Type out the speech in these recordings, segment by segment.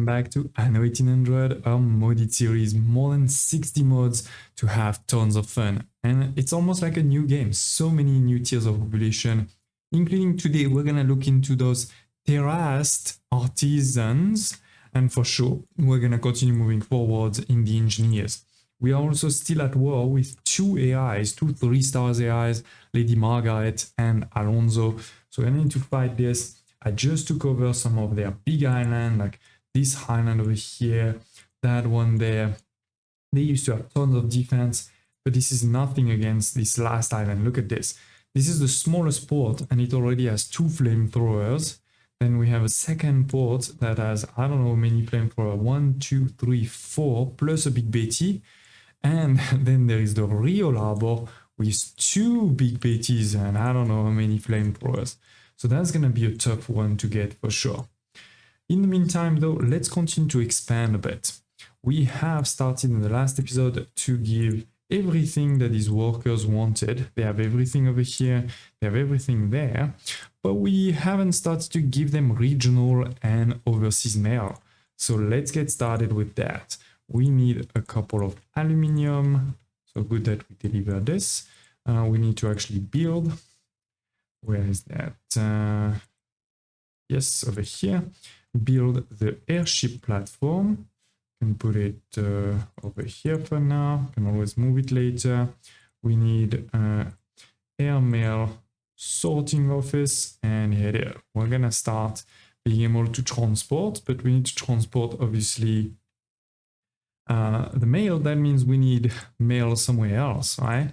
welcome back to Anno 1800, our modded series. More than 60 mods to have tons of fun. And it's almost like a new game. So many new tiers of population, including today we're gonna look into those terraced artisans. And for sure, we're gonna continue moving forward in the engineers. We are also still at war with two AIs, two 3-star AIs, Lady Margaret and Alonso. So I need to fight this. I just took over some of their big island, like this island over here, that one there. They used to have tons of defense, but this is nothing against this last island. Look at this. This is the smallest port and it already has 2 flamethrowers. Then we have a second port that has, I don't know how many flamethrowers, 1, 2, 3, 4, plus a big Betty. And then there is the real harbor with 2 big Betties and I don't know how many flamethrowers. So that's going to be a tough one to get for sure. In the meantime, though, let's continue to expand a bit. We have started in the last episode to give everything that these workers wanted. They have everything over here, they have everything there, but we haven't started to give them regional and overseas mail. So let's get started with that. We need a couple of aluminium. So good that we deliver this. We need to actually build. Where is that? Yes, over here. Build the airship platform. Can put it over here for now. Can always move it later. We need airmail sorting office, and here we're gonna start being able to transport, but we need to transport obviously the mail. That means we need mail somewhere else, right?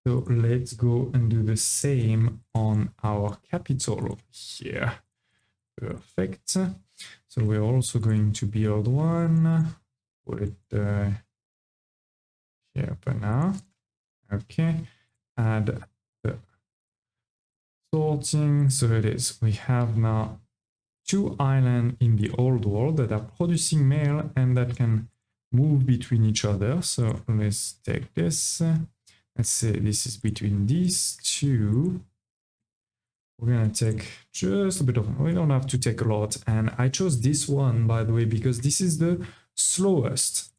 So let's go and do the same on our capital over here. Perfect. So we're also going to build one. Put it here for now. Okay. Add the sorting. So it is. We have now 2 islands in the old world that are producing mail and that can move between each other. So let's take this. Let's say this is between these 2. We're gonna take just a bit of, we don't have to take a lot. And I chose this one, by the way, because this is the slowest.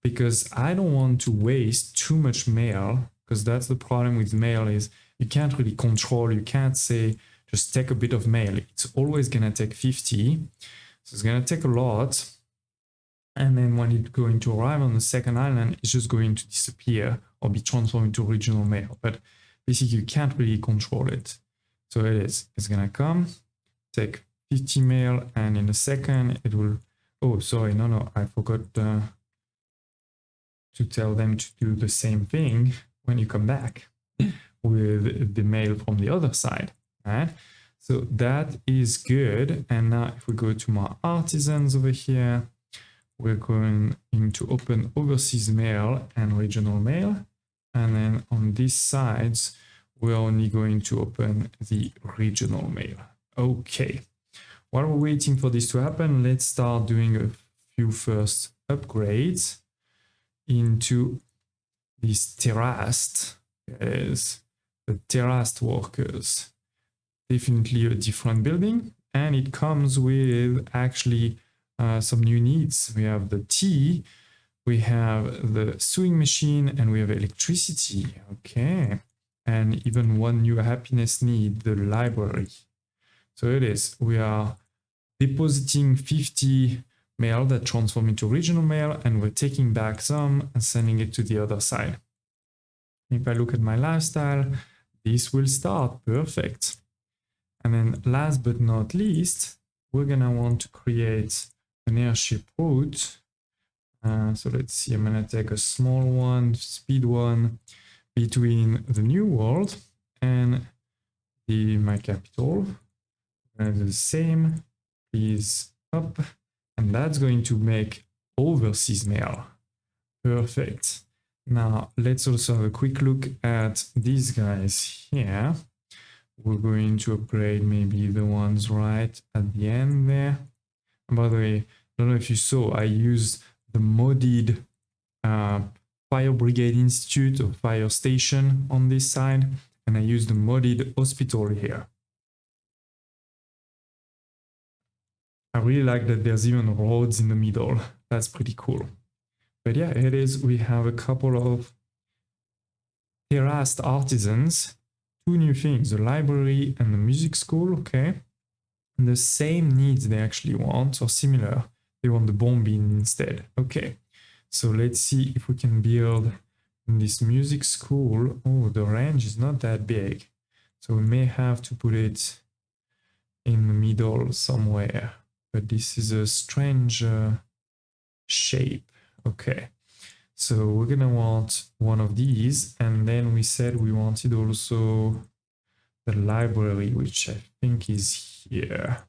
Because I don't want to waste too much mail, because that's the problem with mail is you can't really control, you can't say, just take a bit of mail. It's always gonna take 50. So it's gonna take a lot. And then when it's going to arrive on the second island, it's just going to disappear or be transformed into regional mail. But basically, you can't really control it. So it is. It's going to come, take 50 mail, and in a second, it will... Oh, sorry. No. I forgot to tell them to do the same thing when you come back with the mail from the other side. Right? So that is good. And now if we go to my artisans over here, we're going to open overseas mail and regional mail. And then on these sides, we're only going to open the regional mail. Okay. While we're waiting for this to happen, let's start doing a few first upgrades into these terraced. Yes, the terraced workers. Definitely a different building. And it comes with actually some new needs. We have the tea, we have the sewing machine, and we have electricity. Okay. And even one new happiness need, the library. So it is. We are depositing 50 mail that transform into regional mail, and we're taking back some and sending it to the other side. If I look at my lifestyle, this will start perfect. And then last but not least, we're gonna want to create an airship route. So let's see, I'm gonna take a small one, speed one, between the new world and my capital. And do the same, please up, and that's going to make overseas mail. Perfect. Now let's also have a quick look at these guys here. We're going to upgrade maybe the ones right at the end there. And by the way, I don't know if you saw, I used the modded Fire Brigade Institute or Fire Station on this side, and I used the modded hospital here. I really like that there's even roads in the middle. That's pretty cool. But yeah, it is. We have a couple of terraced artisans. Two new things, the library and the music school, okay. And the same needs they actually want, or similar. They want the bombing instead. Okay, so let's see if we can build this music school. Oh, the range is not that big. So we may have to put it in the middle somewhere. But this is a strange shape. Okay. So we're gonna want one of these, and then we said we wanted also the library, which I think is here.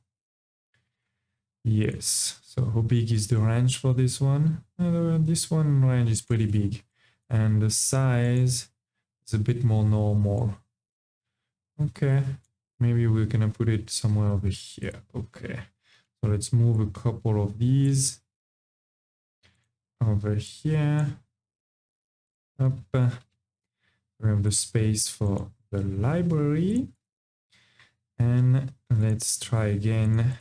Yes. So how big is the range for this one? This one range is pretty big, and the size is a bit more normal. Okay. Maybe we're gonna put it somewhere over here. Okay. So let's move a couple of these over here. Up. We have the space for the library. And let's try again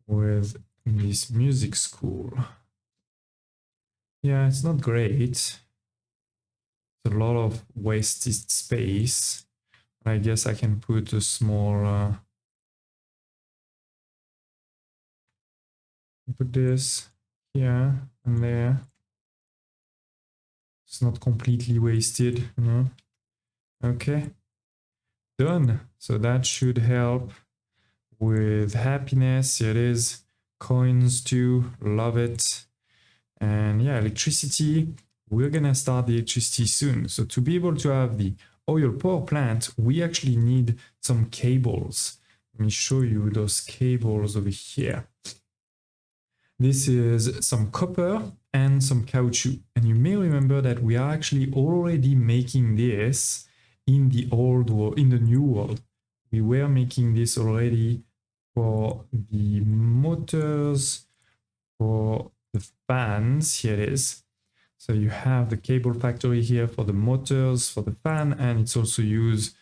with this music school. Yeah, it's not great. It's a lot of wasted space. I guess I can put a small... put this here and there. It's not completely wasted, you know. Okay. Done. So that should help with happiness. Here it is. Coins too. Love it. And yeah, electricity. We're gonna start the electricity soon. So to be able to have the oil power plant, we actually need some cables. Let me show you those cables over here. This is some copper and some caoutchouc. And you may remember that we are actually already making this in the old world, in the new world. We were making this already for the motors, for the fans. Here it is. So you have the cable factory here for the motors, for the fan, and it's also used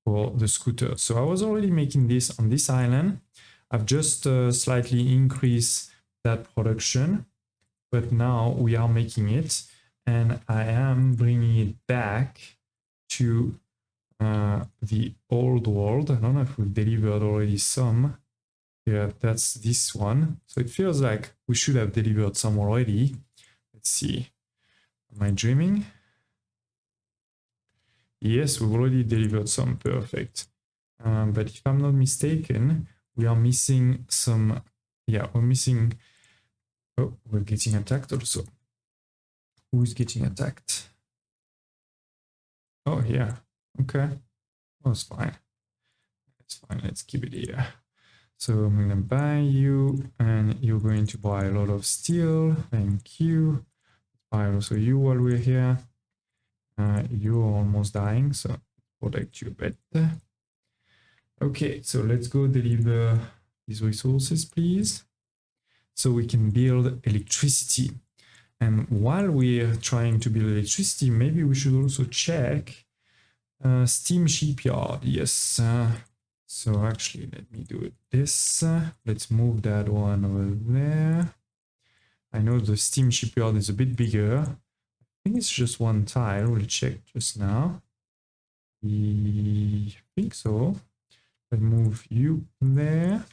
for the scooter. So I was already making this on this island. I've just slightly increased that production, but now we are making it, and I am bringing it back to the old world. I don't know if we've delivered already some. Yeah, that's this one. So it feels like we should have delivered some already. Let's see. Am I dreaming? Yes, we've already delivered some. Perfect. But if I'm not mistaken, we are missing some. Yeah, we're missing. Oh, we're getting attacked also. Who's getting attacked? Oh, yeah. Okay. Oh, it's fine. It's fine. Let's keep it here. So I'm going to buy you, and you're going to buy a lot of steel. Thank you. Buy also you while we're here. You're almost dying, so protect you a bit. Okay, so let's go deliver these resources, please. So we can build electricity. And while we're trying to build electricity, maybe we should also check steam shipyard. Yes. So actually, let me do it this. Let's move that one over there. I know the steam shipyard is a bit bigger. I think it's just one tile. We'll check just now. I think so. I move you there.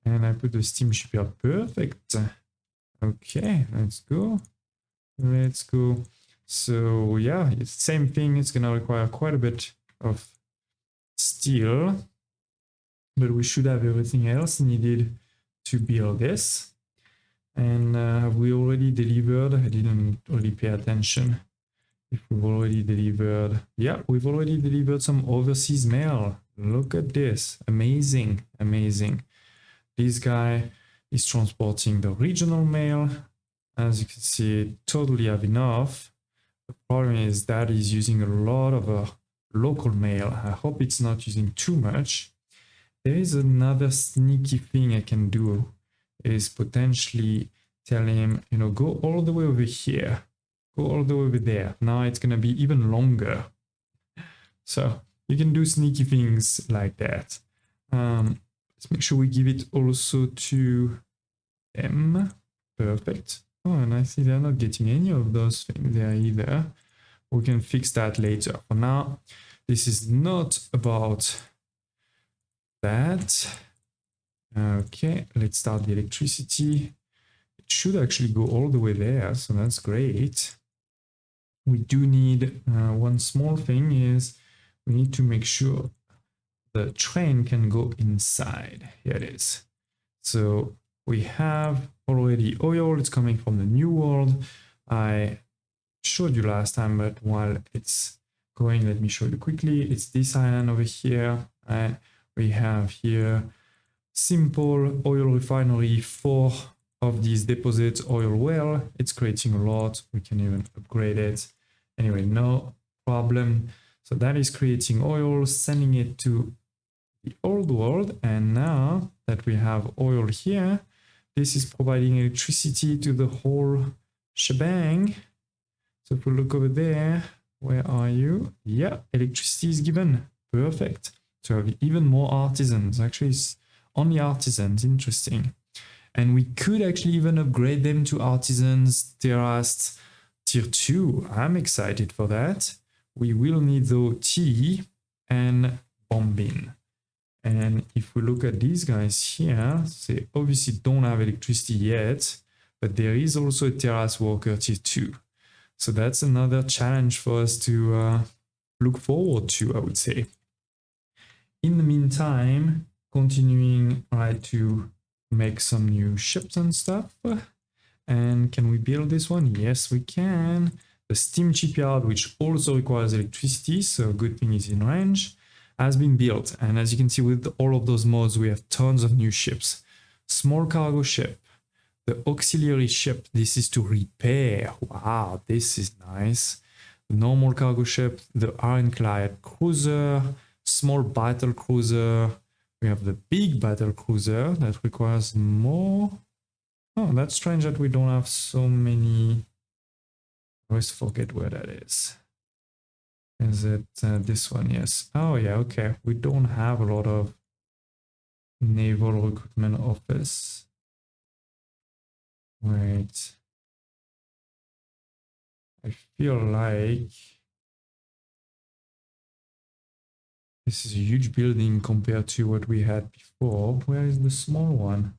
And I put the steam shipyard. Perfect. Okay, let's go. Let's go. So yeah, it's the same thing. It's gonna require quite a bit of steel, but we should have everything else needed to build this. And we already delivered. I didn't really pay attention if we've already delivered. Yeah, we've already delivered some overseas mail. Look at this. Amazing, amazing. This guy is transporting the regional mail. As you can see, totally have enough. The problem is that he's using a lot of local mail. I hope it's not using too much. There is another sneaky thing I can do, is potentially tell him, you know, go all the way over here. Go all the way over there. Now it's going to be even longer. So you can do sneaky things like that. Let's make sure we give it also to M. Perfect. Oh, and I see they're not getting any of those things there either. We can fix that later. For now, this is not about that. Okay, let's start the electricity. It should actually go all the way there, so that's great. We do need one small thing is we need to make sure the train can go inside. Here it is. So we have already oil. It's coming from the New World. I showed you last time, but while it's going, let me show you quickly. It's this island over here. And we have here simple oil refinery, 4 of these deposits, oil well. It's creating a lot. We can even upgrade it. Anyway, no problem. So that is creating oil, sending it to the old world. And now that we have oil here, this is providing electricity to the whole shebang. So if we look over there, where are you? Yeah, electricity is given. Perfect. So we have even more artisans. Actually, it's only artisans. Interesting. And we could actually even upgrade them to artisans, terraced, tier 2. I'm excited for that. We will need though tea and bombing. And if we look at these guys here, they obviously don't have electricity yet, but there is also a terrace worker tier 2. So that's another challenge for us to look forward to, I would say. In the meantime, continuing to make some new ships and stuff. And can we build this one? Yes, we can. The steam shipyard, which also requires electricity, so good thing is in range, has been built. And as you can see with all of those mods, we have tons of new ships. Small cargo ship. The auxiliary ship, this is to repair. Wow, this is nice. The normal cargo ship, the ironclad cruiser, small battle cruiser. We have the big battle cruiser that requires more. Oh, that's strange that we don't have so many. I always forget where that is. Is it this one? Yes. Oh, yeah, okay. We don't have a lot of naval recruitment office. Wait. I feel like this is a huge building compared to what we had before. Where is the small one?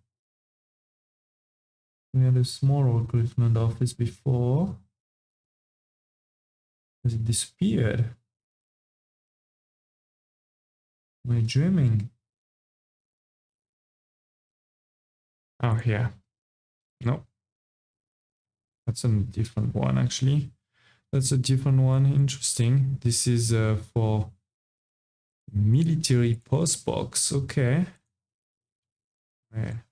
We had a small recruitment office before. Has it disappeared? Am I dreaming? Oh, yeah. No. That's a different one, actually. That's a different one. Interesting. This is for military post box. Okay. Where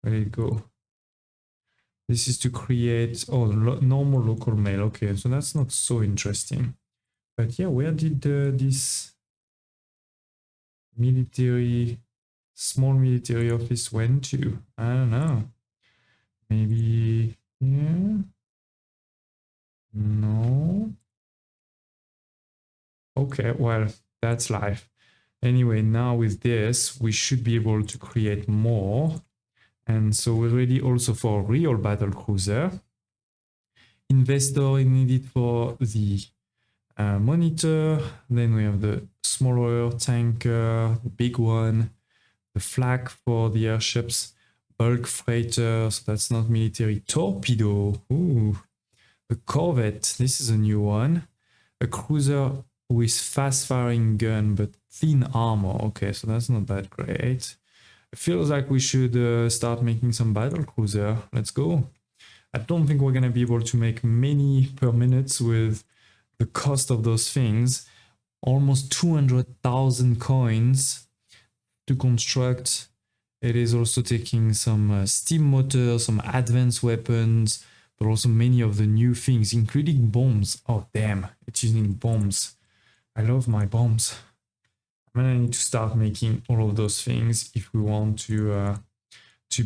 did it go? This is to create normal local mail. Okay, so that's not so interesting. But yeah, where did this small military office went to? I don't know. Maybe here? No. Okay, well, that's life. Anyway, now with this, we should be able to create more. And so we're ready also for real battle cruiser. Investor is needed for the monitor. Then we have the smaller tanker, the big one, the flag for the airships, bulk freighter, so that's not military, torpedo, ooh, the corvette, this is a new one, a cruiser with fast firing gun but thin armor. Okay, so that's not that great. It feels like we should start making some battle cruiser. Let's go. I don't think we're gonna be able to make many per minute with the cost of those things. Almost 200,000 coins to construct. It is also taking some steam motors, some advanced weapons, but also many of the new things, including bombs. Oh damn, it's using bombs. I love my bombs. I'm gonna need to start making all of those things if we want to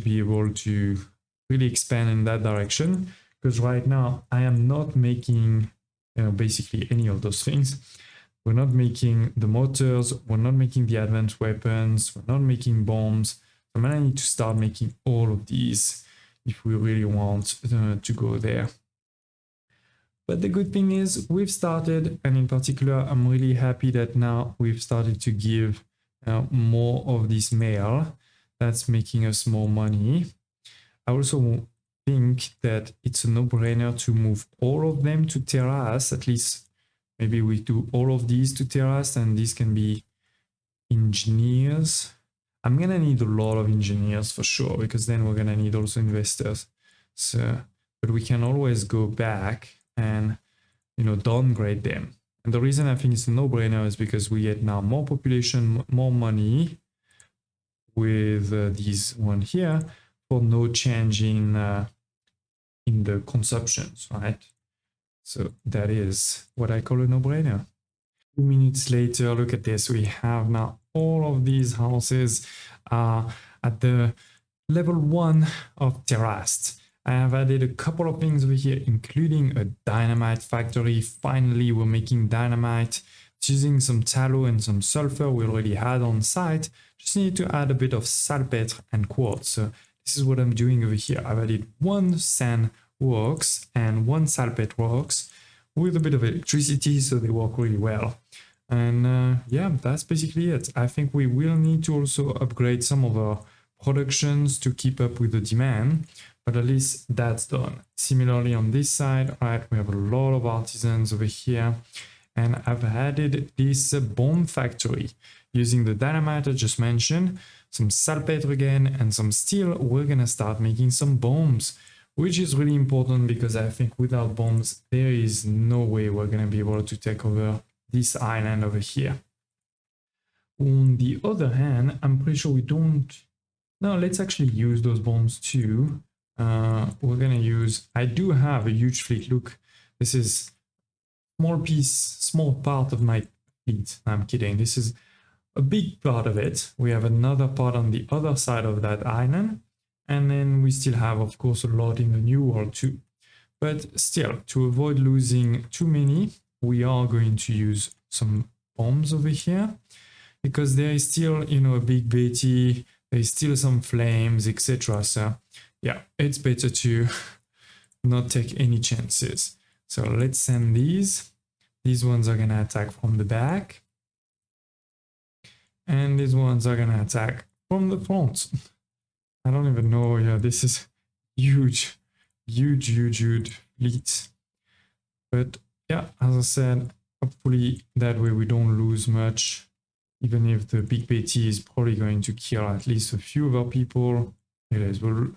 be able to really expand in that direction. Because right now I am not making basically any of those things. We're not making the motors, we're not making the advanced weapons, we're not making bombs. I'm gonna need to start making all of these if we really want to go there. But the good thing is we've started, and in particular, I'm really happy that now we've started to give more of this mail. That's making us more money. I also think that it's a no-brainer to move all of them to terrace. At least maybe we do all of these to terrace, and these can be engineers. I'm gonna need a lot of engineers for sure, because then we're gonna need also investors. So, but we can always go back and downgrade them. And the reason I think it's a no-brainer is because we get now more population, more money with these one here for no change in the consumptions, right? So that is what I call a no-brainer. 2 minutes later, look at this. We have now all of these houses at the level 1 of terraced. I have added a couple of things over here, including a dynamite factory. Finally, we're making dynamite. It's using some tallow and some sulfur we already had on site. Just need to add a bit of salpetre and quartz. So this is what I'm doing over here. I've added 1 sand works and 1 salpet works with a bit of electricity, so they work really well. And yeah, that's basically it. I think we will need to also upgrade some of our productions to keep up with the demand, but at least that's done. Similarly on this side, right, we have a lot of artisans over here, and I've added this bomb factory using the dynamite I just mentioned, some salpetre again, and some steel. We're gonna start making some bombs, which is really important because I think without bombs, there is no way we're gonna be able to take over this island over here. On the other hand, I'm pretty sure we don't. No, let's actually use those bombs too. We're gonna use, I do have a huge fleet. Look, this is small piece, small part of my fleet. I'm kidding. This is a big part of it. We have another part on the other side of that island. And then we still have, of course, a lot in the new world too. But still, to avoid losing too many, we are going to use some bombs over here, because there is still, a big Betty, there is still some flames, etc. So yeah, it's better to not take any chances. So let's send these. These ones are going to attack from the back. And these ones are going to attack from the front. I don't even know. Yeah, this is huge, huge, huge, huge fleet. But yeah, as I said, hopefully that way we don't lose much, even if the big Betty is probably going to kill at least a few of our people. Anyways, we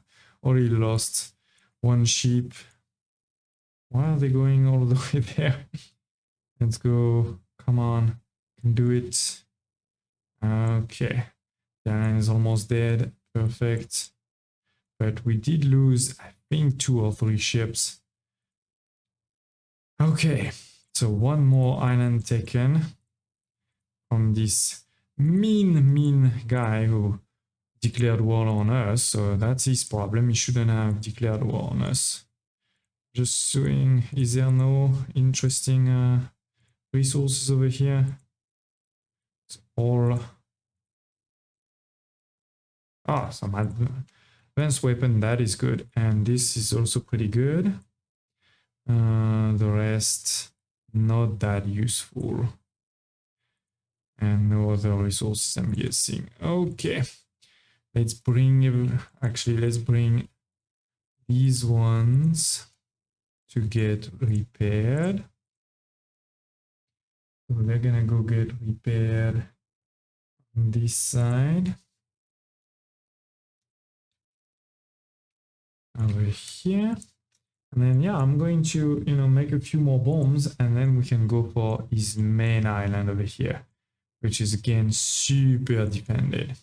already lost 1 sheep. Why are they going all the way there? Let's go. Come on. Can do it. Okay. The island is almost dead. Perfect. But we did lose, I think, 2 or 3 ships. Okay. So 1 more island taken from this mean guy who declared war on us. So that's his problem. He shouldn't have declared war on us. Just suing. Is there no interesting resources over here? It's all... Ah, some advanced weapon, that is good. And this is also pretty good. The rest, not that useful. And no other resources, I'm guessing. Okay. Let's bring, actually, let's bring these ones to get repaired. So they're gonna go get repaired on this side. Over here. And then, yeah, I'm going to, make a few more bombs, and then we can go for his main island over here, which is, again, super defended.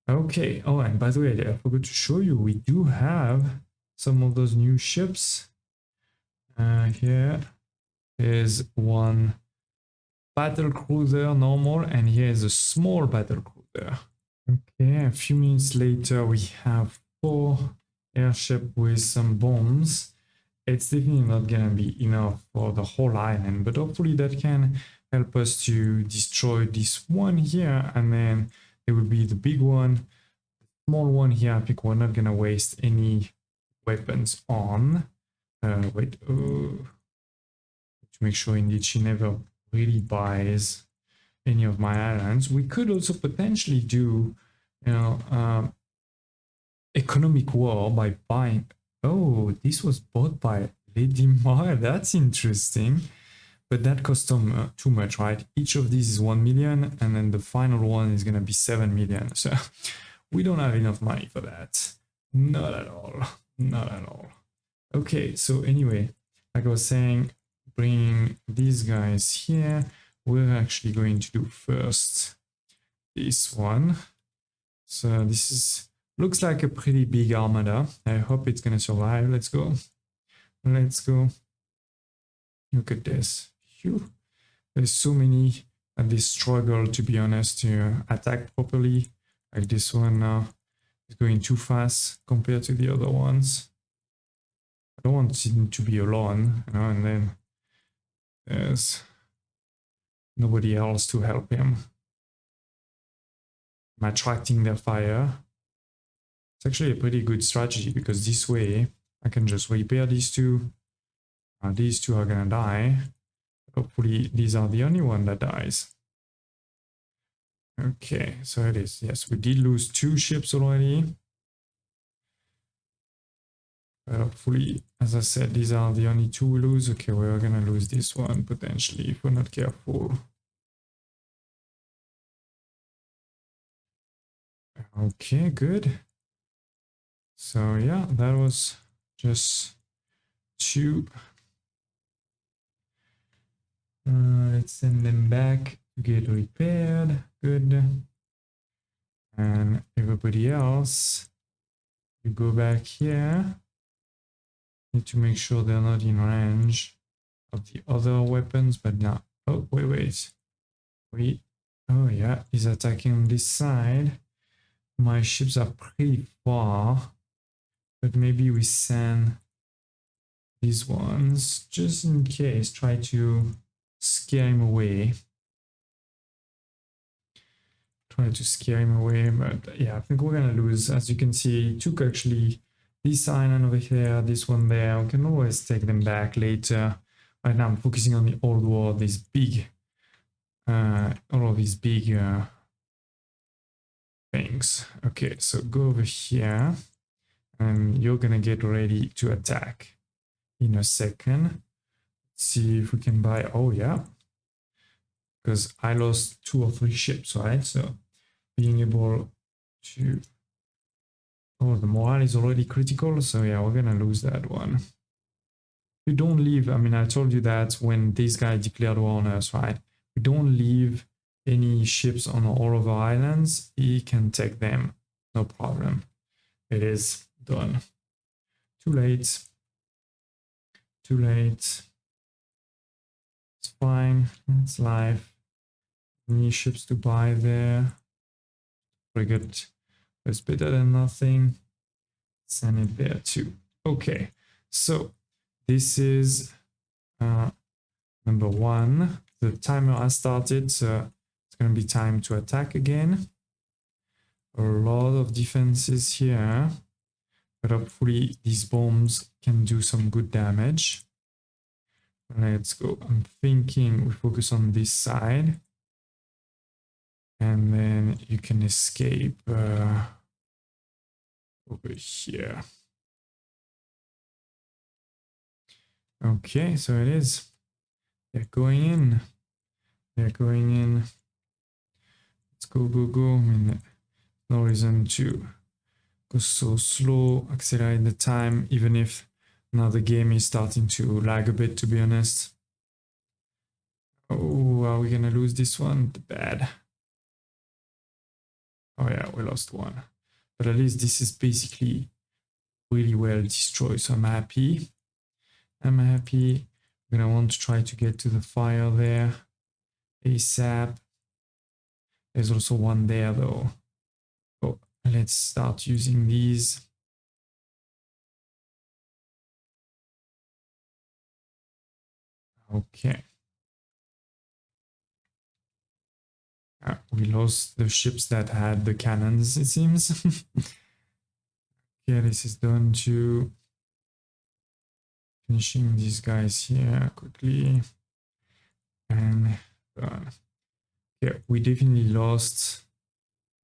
Okay. Oh, and by the way, I forgot to show you, we do have some of those new ships. Here is 1 battle cruiser normal, and here is a small battle cruiser. Okay, a few minutes later, we have 4 airship with some bombs. it's definitely not gonna be enough for the whole island, but hopefully that can help us to destroy this one here, and then it will be the big one. Small one here, I think we're not gonna waste any weapons on. Wait, to make sure indeed she never really buys any of my islands. We could also potentially do, you know, economic war by buying. Oh, this was bought by Lady Mar. That's interesting. But that cost them too much, right? Each of these is 1 million, and then the final one is gonna be 7 million. So we don't have enough money for that. Not at all. Not at all. Okay, so anyway, like I was saying, bringing these guys here, we're actually going to do first this one. So this is looks like a pretty big armada. I hope it's gonna survive. Let's go. Let's go. Look at this. Phew. There's so many that they struggle, to be honest, to attack properly. Like this one now is going too fast compared to the other ones. I don't want him to be alone, you know, and then there's nobody else to help him. I'm attracting their fire. It's actually a pretty good strategy because this way I can just repair these two. These two are gonna die. Hopefully these are the only one that dies. Okay, so it is. Yes, we did lose 2 ships already. But hopefully, as I said, these are the only 2 we lose. Okay, we're gonna lose this one potentially if we're not careful. Okay, good. So yeah, that was just 2. Let's send them back to get repaired. Good. And everybody else, you go back here. Need to make sure they're not in range of the other weapons, but now. Oh, wait. Oh yeah, he's attacking on this side. My ships are pretty far, but maybe we send these ones just in case. Try to scare him away. But yeah, I think we're gonna lose. As you can see, it took actually this island over here, this one there. We can always take them back later. Right now I'm focusing on the old world, this big all of these big things. Okay, so go over here and you're gonna get ready to attack in a second. Let's see if we can buy. Oh yeah, because I lost 2 or 3 ships, right? So being able to, oh, the morale is already critical, so yeah, we're gonna lose that one. We don't leave. I mean, I told you that when this guy declared war on us, right? We don't leave any ships on all of our islands. He can take them, no problem. It is done. Too late. Too late. It's fine. It's life. Any ships to buy there? Frigate. It's better than nothing. Send it there too. Okay, so this is number 1. The timer has started, so it's going to be time to attack again. A lot of defenses here, but hopefully these bombs can do some good damage. Let's go. I'm thinking we focus on this side, and then you can escape over here. Okay, so it is. They're going in. They're going in. Let's go, go, go. I mean, no reason to go so slow, accelerate the time, even if now the game is starting to lag a bit, to be honest. Oh, are we gonna lose this one? Bad. Oh yeah, we lost 1. But at least this is basically really well destroyed, so I'm happy. I'm happy. I'm gonna want to try to get to the fire there ASAP. There's also one there though. Oh, let's start using these. Okay. We lost the ships that had the cannons, it seems. Okay, this is done too. Finishing these guys here quickly. And done. Yeah, we definitely lost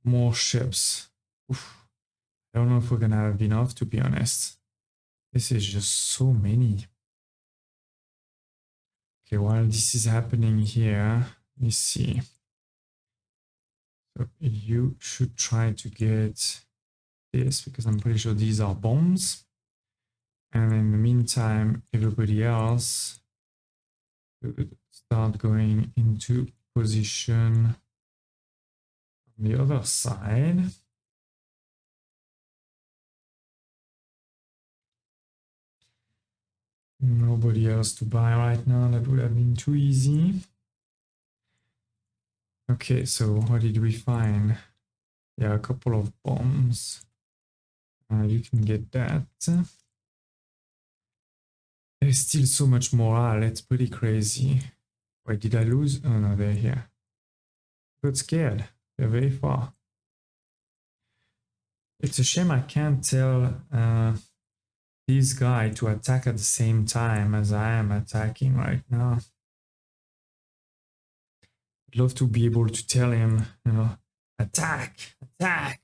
more ships. Oof. I don't know if we're gonna have enough, to be honest. This is just so many. Okay, while this is happening here, let me see. So you should try to get this because I'm pretty sure these are bombs. And in the meantime, everybody else should start going into position on the other side. Nobody else to buy right now. That would have been too easy. Okay, so what did we find? Yeah, a couple of bombs. You can get that. There's still so much morale. It's pretty crazy. Wait, did I lose? Oh no, they're here. I got scared. They're very far. It's a shame I can't tell this guy to attack at the same time as I am attacking right now. I'd love to be able to tell him, you know, attack, attack.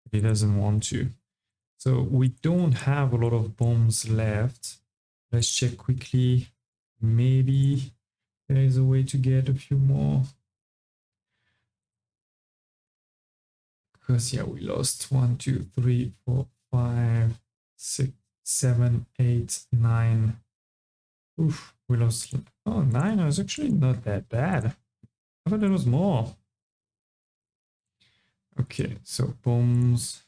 But he doesn't want to. So we don't have a lot of bombs left. Let's check quickly. Maybe there is a way to get a few more. Because yeah, we lost 1, 2, 3, 4, 5, 6, 7, 8, 9. Oof, we lost. Oh, 9 was actually not that bad. I thought there was more. Okay, so bombs.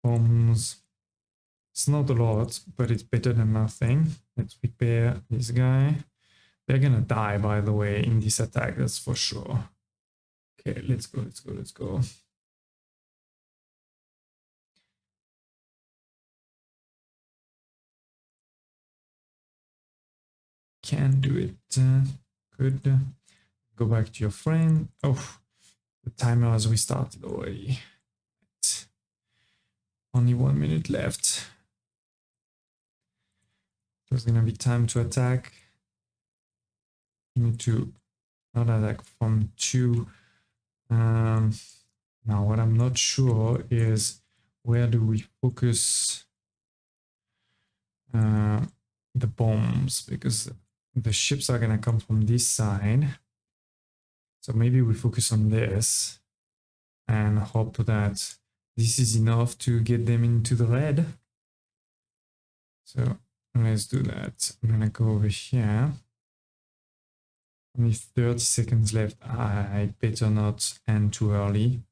Bombs. It's not a lot, but it's better than nothing. Let's repair this guy. They're gonna die, by the way, in this attack, that's for sure. Okay, let's go, let's go, let's go. Can do it. Good. Go back to your friend. Oh, the timer has restarted already. Only 1 minute left. There's gonna be time to attack. You need to not attack from 2. Now, what I'm not sure is where do we focus the bombs, because the ships are gonna come from this side. So maybe we focus on this and hope that this is enough to get them into the red. So let's do that. I'm gonna go over here. Only 30 seconds left. I better not end too early.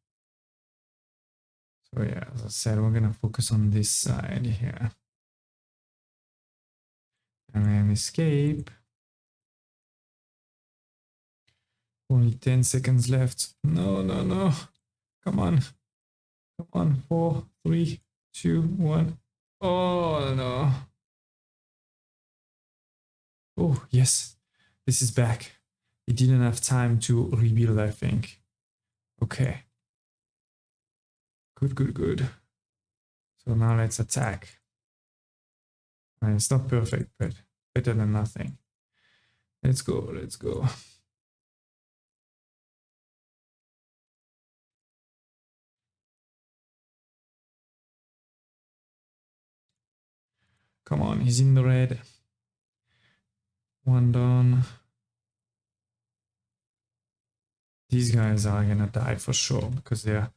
So yeah, as I said, we're gonna focus on this side here. And then escape. Only 10 seconds left. No, no, no. Come on. Come on. 4, 3, 2, 1. Oh, no. Oh, yes. This is back. It didn't have time to rebuild, I think. Okay. Good, good, good. So now let's attack. And it's not perfect, but better than nothing. Let's go, let's go. Come on, he's in the red. 1 done. These guys are gonna die for sure because they're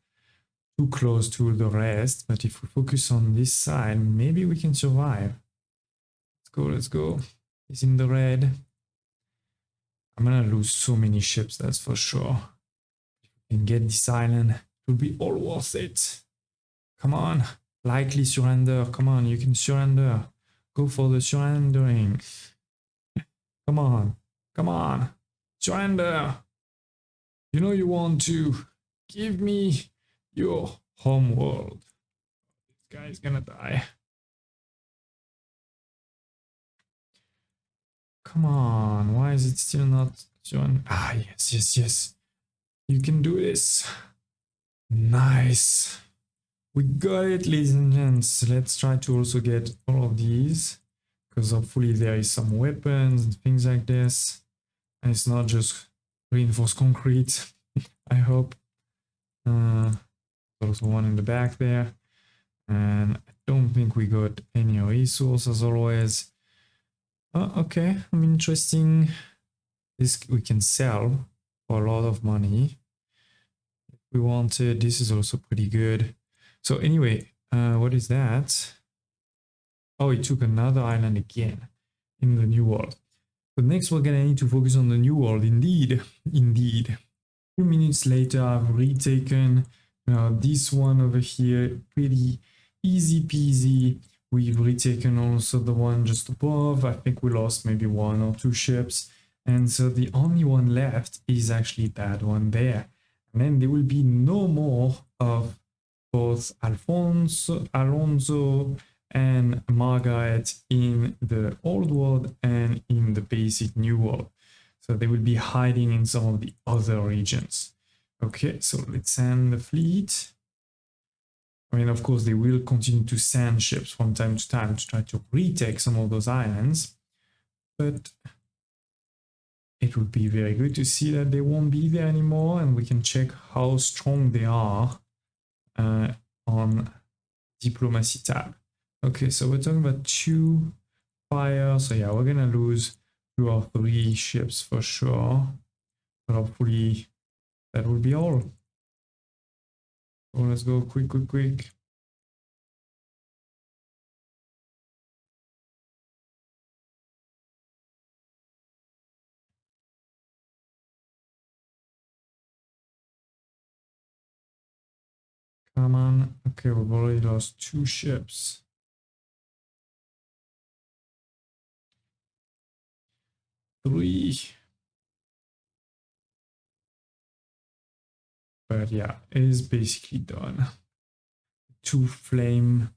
too close to the rest. But if we focus on this side, maybe we can survive. Let's go, let's go. He's in the red. I'm gonna lose so many ships, that's for sure. If we can get this island, it will be all worth it. Come on, lightly surrender. Come on, you can surrender. Go for the surrendering. Come on, come on, surrender. You know you want to. Give me your home world. This guy's gonna die. come on. Why is it still not joined? Ah, yes, yes, yes. You can do this. Nice. We got it, ladies and gents. Let's try to also get all of these, because hopefully there is some weapons and things like this. And it's not just reinforced concrete, I hope. There's also one in the back there. And I don't think we got any resource as always. Oh, okay, interesting. This we can sell for a lot of money. If we wanted, this is also pretty good. So anyway, what is that? Oh, it took another island again in the new world. So next we're gonna need to focus on the new world. Indeed, indeed. A few minutes later, I've retaken this one over here. Pretty easy peasy. We've retaken also the one just above. I think we lost maybe 1 or 2 ships. And so the only one left is actually that one there. And then there will be no more of both Alonso and Margaret in the old world and in the basic new world. So they will be hiding in some of the other regions. Okay, so let's send the fleet. I mean, of course, they will continue to send ships from time to time to try to retake some of those islands. But it would be very good to see that they won't be there anymore, and we can check how strong they are on diplomacy tab. Okay, so we're talking about 2 fire. So yeah, we're gonna lose 2 or 3 ships for sure. But hopefully that will be all. So let's go quick. Come on. Okay, we've already lost 2 ships. Three. But yeah, it is basically done. 2 flame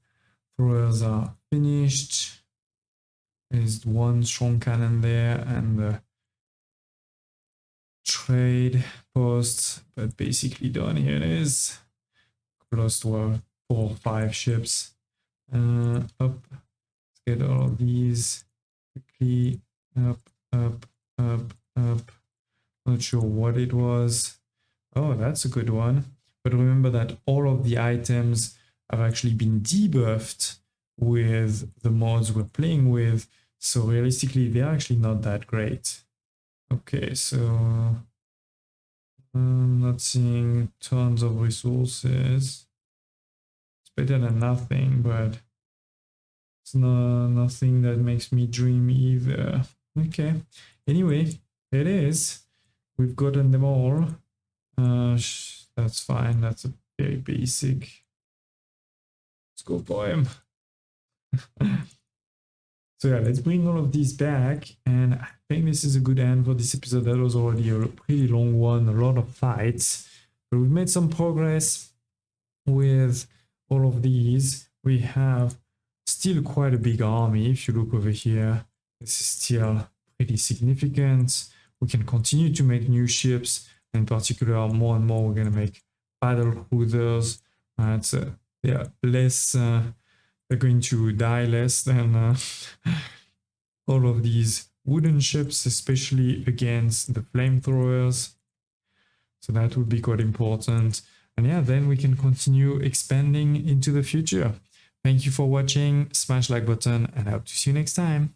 throwers are finished. There's 1 strong cannon there and the trade post, but basically done. Here it is. Lost 4 or 5 ships. Up. Let's get all of these quickly. Up. Not sure what it was. Oh, that's a good one. But remember that all of the items have actually been debuffed with the mods we're playing with. So realistically, they're actually not that great. Okay, so I'm not seeing tons of resources. It's better than nothing, but it's nothing that makes me dream either. Okay, anyway, it is. We've gotten them all. That's fine. That's a very basic. Let's go for him. So yeah, let's bring all of these back. And I think this is a good end for this episode. That was already a pretty long one, a lot of fights. But we've made some progress with all of these. We have still quite a big army. If you look over here, this is still pretty significant. We can continue to make new ships. In particular, more and more we're going to make battle cruisers. They're less, they're going to die less than all of these wooden ships, especially against the flamethrowers. So that would be quite important. And yeah, then we can continue expanding into the future. Thank you for watching. Smash like button and I hope to see you next time.